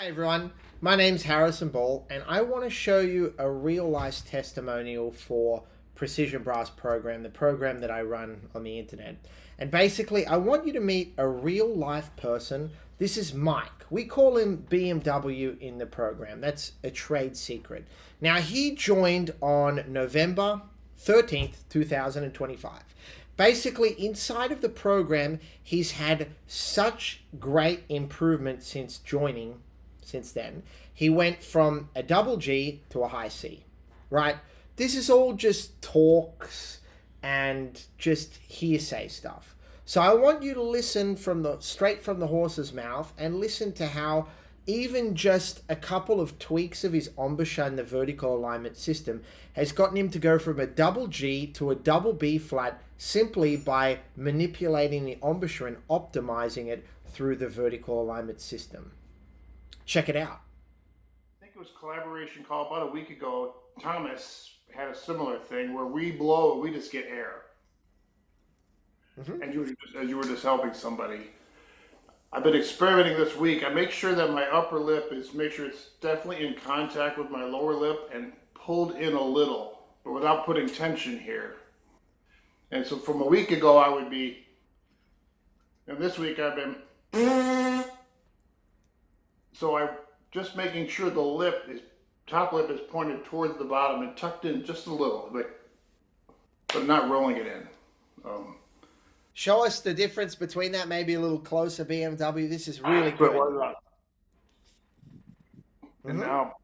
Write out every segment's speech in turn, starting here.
Hi everyone, my name's Harrison Ball and I want to show you a real life testimonial for Precision Brass Program, the program that I run on the internet. And basically I want you to meet a real life person. This is Mike. We call him BMW in the program. That's a trade secret. Now he joined on November 13th, 2025. Basically, inside of the program, he's had such great improvement since joining. Since then, he went from a double G to a high C, right? This is all just talks and just hearsay stuff. So I want you to listen straight from the horse's mouth and listen to how even just a couple of tweaks of his embouchure and the vertical alignment system has gotten him to go from a double G to a double B flat simply by manipulating the embouchure and optimizing it through the vertical alignment system. Check it out. I think it was a collaboration call about a week ago. Thomas had a similar thing where we blow, we just get air. And as you were just helping somebody. I've been experimenting this week. I make sure that my upper lip make sure it's definitely in contact with my lower lip and pulled in a little, but without putting tension here. And so from a week ago, I would be, and this week I've been, so I'm just making sure the top lip is pointed towards the bottom and tucked in just a little, but not rolling it in. Show us the difference between that, maybe a little closer, BMW. This is really good. And now.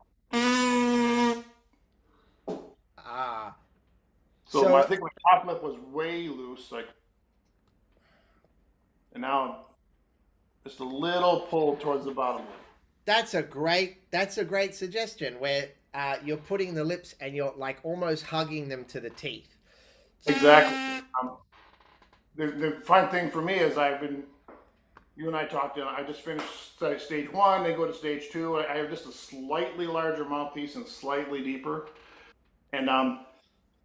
So I think my top lip was way loose, and now just a little pull towards the bottom lip. That's a great suggestion where you're putting the lips and you're like almost hugging them to the teeth. Exactly. The fun thing for me is you and I talked, I just finished stage 1, then go to stage 2. I have just a slightly larger mouthpiece and slightly deeper. And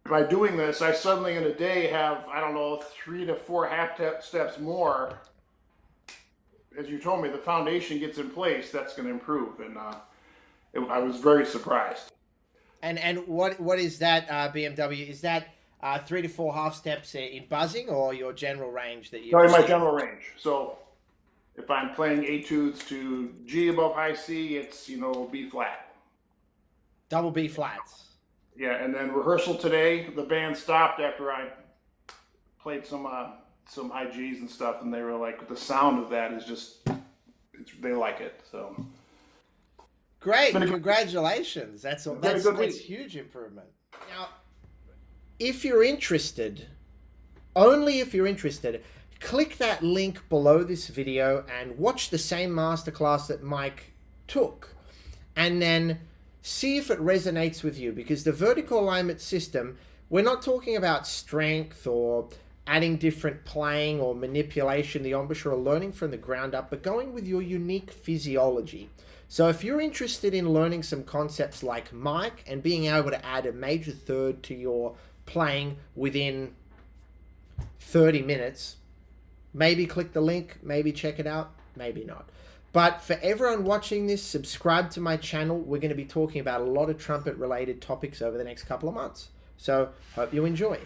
by doing this, I suddenly in a day have, 3 to 4 half steps more. As you told me, the foundation gets in place, that's going to improve. And I was very surprised. And what is that, BMW? Is that 3 to 4 half steps in buzzing or your general range that you? No, in my general range. So if I'm playing etudes to G above high C, it's B flat. Double B flats. Yeah, and then rehearsal today, the band stopped after I played some high G's and stuff, and they were like, the sound of that is just, they like it. So great, congratulations! That's huge improvement. Now, if you're interested, only if you're interested, click that link below this video and watch the same masterclass that Mike took, and then see if it resonates with you, because the vertical alignment system, we're not talking about strength or adding different playing or manipulation, the embouchure, or learning from the ground up, but going with your unique physiology. So if you're interested in learning some concepts like Mike and being able to add a major third to your playing within 30 minutes, maybe click the link, maybe check it out, maybe not. But for everyone watching this, subscribe to my channel. We're going to be talking about a lot of trumpet related topics over the next couple of months. So hope you enjoy.